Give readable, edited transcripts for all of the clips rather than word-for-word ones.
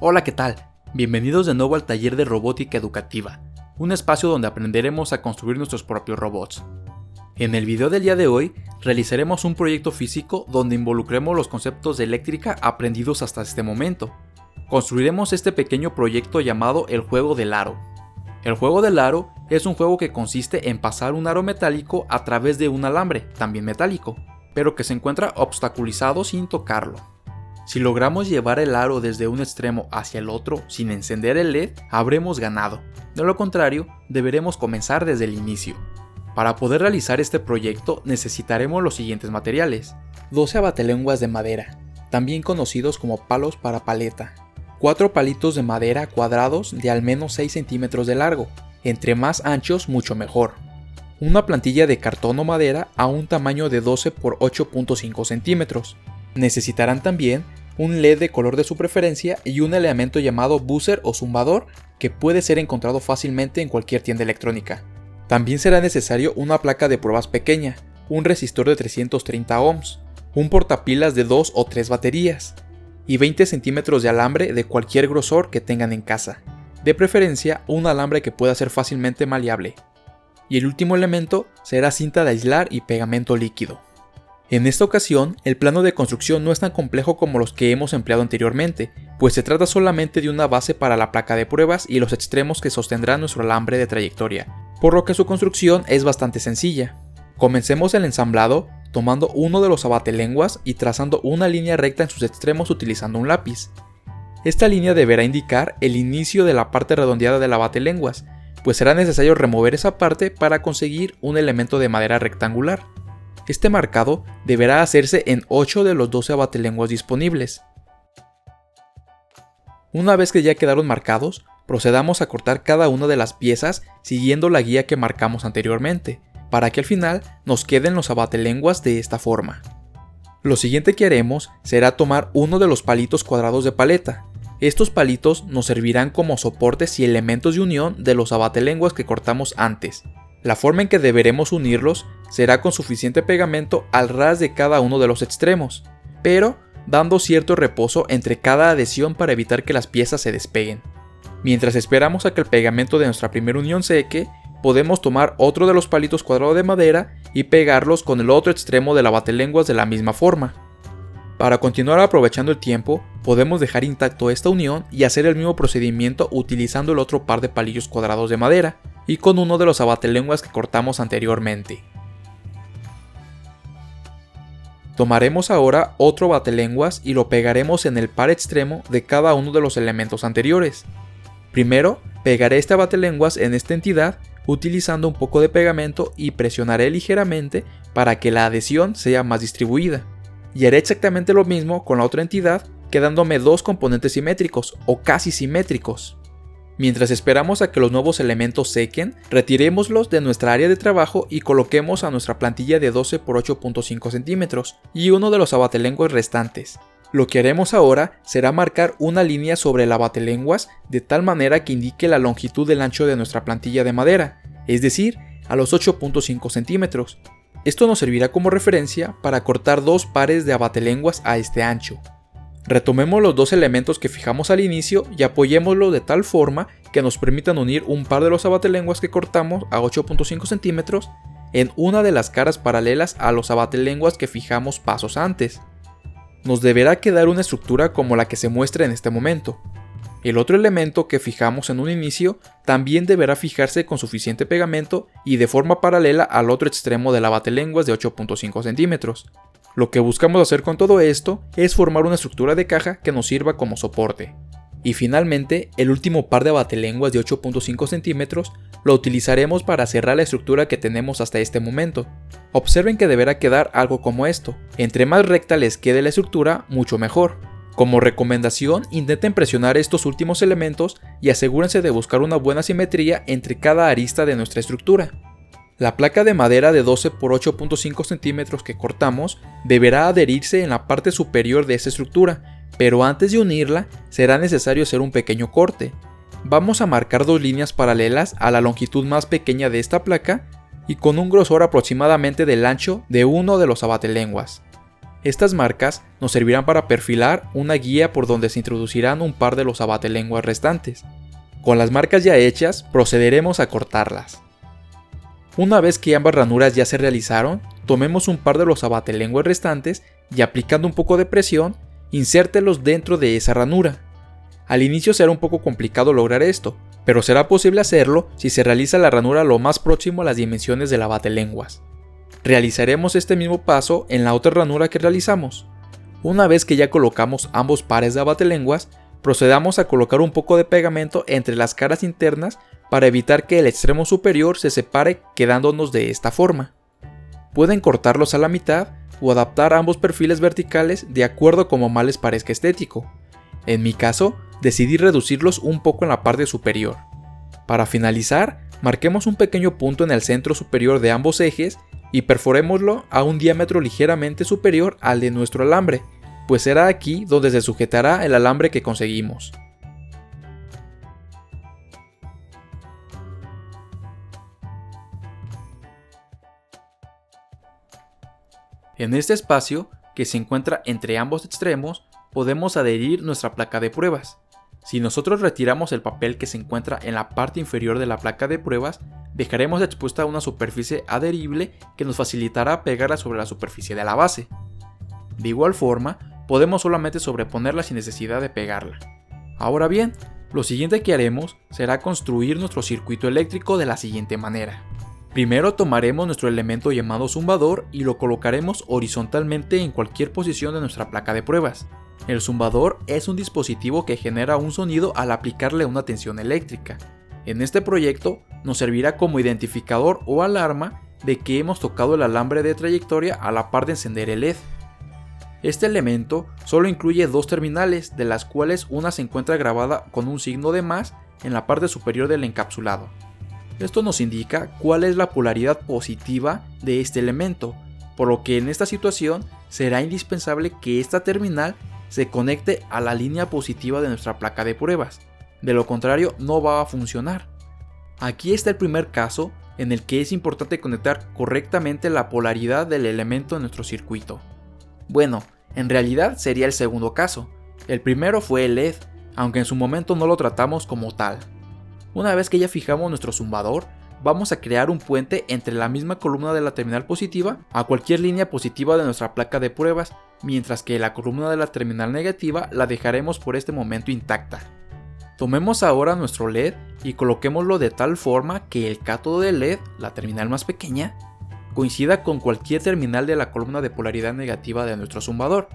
Hola, ¿qué tal? Bienvenidos de nuevo al taller de robótica educativa, un espacio donde aprenderemos a construir nuestros propios robots. En el video del día de hoy, realizaremos un proyecto físico donde involucremos los conceptos de eléctrica aprendidos hasta este momento. Construiremos este pequeño proyecto llamado el juego del aro. El juego del aro es un juego que consiste en pasar un aro metálico a través de un alambre, también metálico, pero que se encuentra obstaculizado sin tocarlo. Si logramos llevar el aro desde un extremo hacia el otro sin encender el LED, habremos ganado. De lo contrario, deberemos comenzar desde el inicio. Para poder realizar este proyecto necesitaremos los siguientes materiales: 12 abatelenguas de madera, también conocidos como palos para paleta, 4 palitos de madera cuadrados de al menos 6 centímetros de largo, entre más anchos mucho mejor, una plantilla de cartón o madera a un tamaño de 12 por 8.5 centímetros. Necesitarán también un LED de color de su preferencia y un elemento llamado buzzer o zumbador que puede ser encontrado fácilmente en cualquier tienda electrónica. También será necesario una placa de pruebas pequeña, un resistor de 330 ohms, un portapilas de 2 o 3 baterías y 20 centímetros de alambre de cualquier grosor que tengan en casa, de preferencia un alambre que pueda ser fácilmente maleable. Y el último elemento será cinta de aislar y pegamento líquido. En esta ocasión, el plano de construcción no es tan complejo como los que hemos empleado anteriormente, pues se trata solamente de una base para la placa de pruebas y los extremos que sostendrán nuestro alambre de trayectoria, por lo que su construcción es bastante sencilla. Comencemos el ensamblado tomando uno de los abatelenguas y trazando una línea recta en sus extremos utilizando un lápiz. Esta línea deberá indicar el inicio de la parte redondeada del abatelenguas, pues será necesario remover esa parte para conseguir un elemento de madera rectangular. Este marcado deberá hacerse en 8 de los 12 abatelenguas disponibles. Una vez que ya quedaron marcados, procedamos a cortar cada una de las piezas siguiendo la guía que marcamos anteriormente, para que al final nos queden los abatelenguas de esta forma. Lo siguiente que haremos será tomar uno de los palitos cuadrados de paleta. Estos palitos nos servirán como soportes y elementos de unión de los abatelenguas que cortamos antes. La forma en que deberemos unirlos será con suficiente pegamento al ras de cada uno de los extremos, pero dando cierto reposo entre cada adhesión para evitar que las piezas se despeguen. Mientras esperamos a que el pegamento de nuestra primera unión seque, podemos tomar otro de los palitos cuadrados de madera y pegarlos con el otro extremo del abatelenguas de la misma forma. Para continuar aprovechando el tiempo, podemos dejar intacto esta unión y hacer el mismo procedimiento utilizando el otro par de palillos cuadrados de madera y con uno de los abatelenguas que cortamos anteriormente. Tomaremos ahora otro abatelenguas y lo pegaremos en el par extremo de cada uno de los elementos anteriores. Primero, pegaré este abatelenguas en esta entidad utilizando un poco de pegamento y presionaré ligeramente para que la adhesión sea más distribuida. Y haré exactamente lo mismo con la otra entidad, quedándome dos componentes simétricos o casi simétricos. Mientras esperamos a que los nuevos elementos sequen, retirémoslos de nuestra área de trabajo y coloquemos a nuestra plantilla de 12 por 8.5 centímetros y uno de los abatelenguas restantes. Lo que haremos ahora será marcar una línea sobre el abatelenguas de tal manera que indique la longitud del ancho de nuestra plantilla de madera, es decir, a los 8.5 centímetros. Esto nos servirá como referencia para cortar dos pares de abatelenguas a este ancho. Retomemos los dos elementos que fijamos al inicio y apoyémoslos de tal forma que nos permitan unir un par de los abatelenguas que cortamos a 8.5 centímetros en una de las caras paralelas a los abatelenguas que fijamos pasos antes. Nos deberá quedar una estructura como la que se muestra en este momento. El otro elemento que fijamos en un inicio también deberá fijarse con suficiente pegamento y de forma paralela al otro extremo del abatelenguas de 8.5 centímetros. Lo que buscamos hacer con todo esto es formar una estructura de caja que nos sirva como soporte. Y finalmente, el último par de abatelenguas de 8.5 centímetros lo utilizaremos para cerrar la estructura que tenemos hasta este momento. Observen que deberá quedar algo como esto. Entre más recta les quede la estructura, mucho mejor. Como recomendación, intenten presionar estos últimos elementos y asegúrense de buscar una buena simetría entre cada arista de nuestra estructura. La placa de madera de 12 por 8.5 centímetros que cortamos deberá adherirse en la parte superior de esta estructura, pero antes de unirla será necesario hacer un pequeño corte. Vamos a marcar dos líneas paralelas a la longitud más pequeña de esta placa y con un grosor aproximadamente del ancho de uno de los abatelenguas. Estas marcas nos servirán para perfilar una guía por donde se introducirán un par de los abatelenguas restantes. Con las marcas ya hechas, procederemos a cortarlas. Una vez que ambas ranuras ya se realizaron, tomemos un par de los abatelenguas restantes y aplicando un poco de presión, insértelos dentro de esa ranura. Al inicio será un poco complicado lograr esto, pero será posible hacerlo si se realiza la ranura lo más próximo a las dimensiones del abatelenguas. Realizaremos este mismo paso en la otra ranura que realizamos. Una vez que ya colocamos ambos pares de abatelenguas, procedamos a colocar un poco de pegamento entre las caras internas para evitar que el extremo superior se separe quedándonos de esta forma. Pueden cortarlos a la mitad o adaptar ambos perfiles verticales de acuerdo a como más les parezca estético. En mi caso, decidí reducirlos un poco en la parte superior. Para finalizar, marquemos un pequeño punto en el centro superior de ambos ejes y perforémoslo a un diámetro ligeramente superior al de nuestro alambre, pues será aquí donde se sujetará el alambre que conseguimos. En este espacio, que se encuentra entre ambos extremos, podemos adherir nuestra placa de pruebas. Si nosotros retiramos el papel que se encuentra en la parte inferior de la placa de pruebas, dejaremos expuesta una superficie adherible que nos facilitará pegarla sobre la superficie de la base. De igual forma, podemos solamente sobreponerla sin necesidad de pegarla. Ahora bien, lo siguiente que haremos será construir nuestro circuito eléctrico de la siguiente manera. Primero tomaremos nuestro elemento llamado zumbador y lo colocaremos horizontalmente en cualquier posición de nuestra placa de pruebas. El zumbador es un dispositivo que genera un sonido al aplicarle una tensión eléctrica. En este proyecto nos servirá como identificador o alarma de que hemos tocado el alambre de trayectoria a la par de encender el LED. Este elemento solo incluye dos terminales, de las cuales una se encuentra grabada con un signo de más en la parte superior del encapsulado. Esto nos indica cuál es la polaridad positiva de este elemento, por lo que en esta situación será indispensable que esta terminal se conecte a la línea positiva de nuestra placa de pruebas, de lo contrario no va a funcionar. Aquí está el primer caso en el que es importante conectar correctamente la polaridad del elemento en nuestro circuito. Bueno, en realidad sería el segundo caso. El primero fue el LED, aunque en su momento no lo tratamos como tal. Una vez que ya fijamos nuestro zumbador, vamos a crear un puente entre la misma columna de la terminal positiva a cualquier línea positiva de nuestra placa de pruebas, mientras que la columna de la terminal negativa la dejaremos por este momento intacta. Tomemos ahora nuestro LED y coloquémoslo de tal forma que el cátodo del LED, la terminal más pequeña, coincida con cualquier terminal de la columna de polaridad negativa de nuestro zumbador.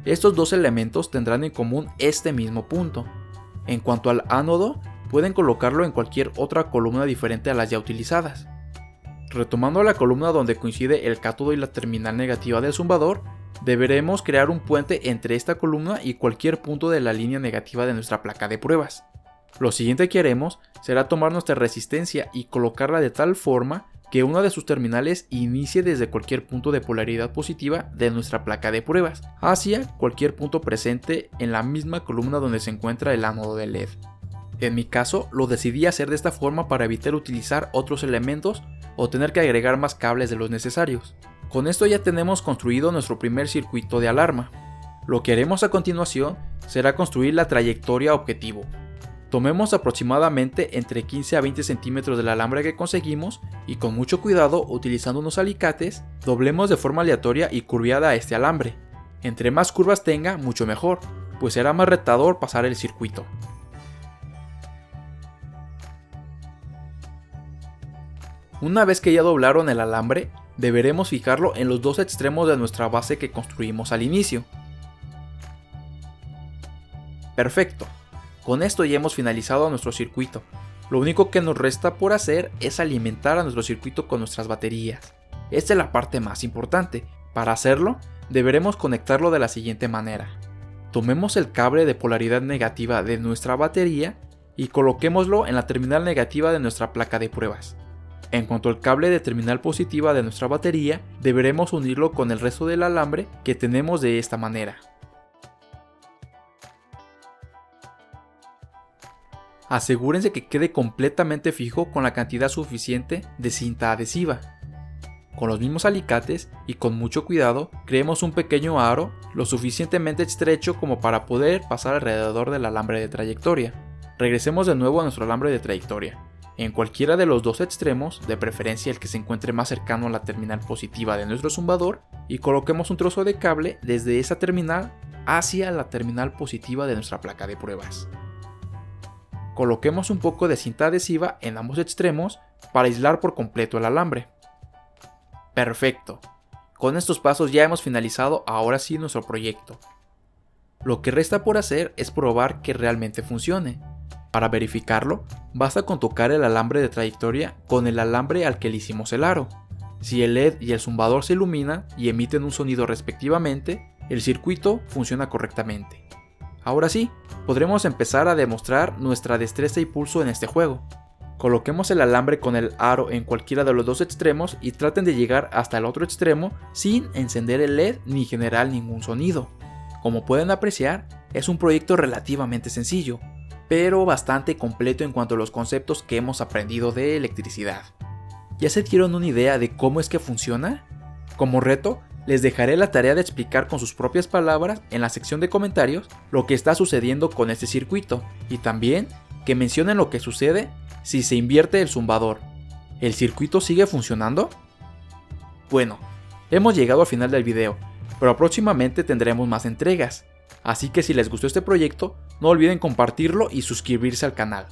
Estos dos elementos tendrán en común este mismo punto. En cuanto al ánodo, pueden colocarlo en cualquier otra columna diferente a las ya utilizadas. Retomando la columna donde coincide el cátodo y la terminal negativa del zumbador, deberemos crear un puente entre esta columna y cualquier punto de la línea negativa de nuestra placa de pruebas. Lo siguiente que haremos será tomar nuestra resistencia y colocarla de tal forma que una de sus terminales inicie desde cualquier punto de polaridad positiva de nuestra placa de pruebas hacia cualquier punto presente en la misma columna donde se encuentra el ánodo del LED. En mi caso, lo decidí hacer de esta forma para evitar utilizar otros elementos o tener que agregar más cables de los necesarios. Con esto ya tenemos construido nuestro primer circuito de alarma. Lo que haremos a continuación será construir la trayectoria objetivo. Tomemos aproximadamente entre 15 a 20 centímetros del alambre que conseguimos y con mucho cuidado, utilizando unos alicates, doblemos de forma aleatoria y curviada a este alambre. Entre más curvas tenga, mucho mejor, pues será más retador pasar el circuito. Una vez que ya doblaron el alambre, deberemos fijarlo en los dos extremos de nuestra base que construimos al inicio. Perfecto, con esto ya hemos finalizado nuestro circuito. Lo único que nos resta por hacer es alimentar a nuestro circuito con nuestras baterías. Esta es la parte más importante. Para hacerlo, deberemos conectarlo de la siguiente manera. Tomemos el cable de polaridad negativa de nuestra batería y coloquémoslo en la terminal negativa de nuestra placa de pruebas. En cuanto al cable de terminal positiva de nuestra batería, deberemos unirlo con el resto del alambre que tenemos de esta manera. Asegúrense que quede completamente fijo con la cantidad suficiente de cinta adhesiva. con los mismos alicates y con mucho cuidado, creemos un pequeño aro lo suficientemente estrecho como para poder pasar alrededor del alambre de trayectoria. Regresemos de nuevo a nuestro alambre de trayectoria. En cualquiera de los dos extremos, de preferencia el que se encuentre más cercano a la terminal positiva de nuestro zumbador, y coloquemos un trozo de cable desde esa terminal hacia la terminal positiva de nuestra placa de pruebas. Coloquemos un poco de cinta adhesiva en ambos extremos para aislar por completo el alambre. Perfecto. Con estos pasos ya hemos finalizado ahora sí nuestro proyecto. Lo que resta por hacer es probar que realmente funcione. Para verificarlo, basta con tocar el alambre de trayectoria con el alambre al que le hicimos el aro. Si el LED y el zumbador se iluminan y emiten un sonido respectivamente, el circuito funciona correctamente. Ahora sí, podremos empezar a demostrar nuestra destreza y pulso en este juego. Coloquemos el alambre con el aro en cualquiera de los dos extremos y traten de llegar hasta el otro extremo sin encender el LED ni generar ningún sonido. Como pueden apreciar, es un proyecto relativamente sencillo, pero bastante completo en cuanto a los conceptos que hemos aprendido de electricidad. ¿Ya se dieron una idea de cómo es que funciona? Como reto, les dejaré la tarea de explicar con sus propias palabras en la sección de comentarios lo que está sucediendo con este circuito y también que mencionen lo que sucede si se invierte el zumbador. ¿El circuito sigue funcionando? Bueno, hemos llegado al final del video, pero próximamente tendremos más entregas, así que si les gustó este proyecto, no olviden compartirlo y suscribirse al canal.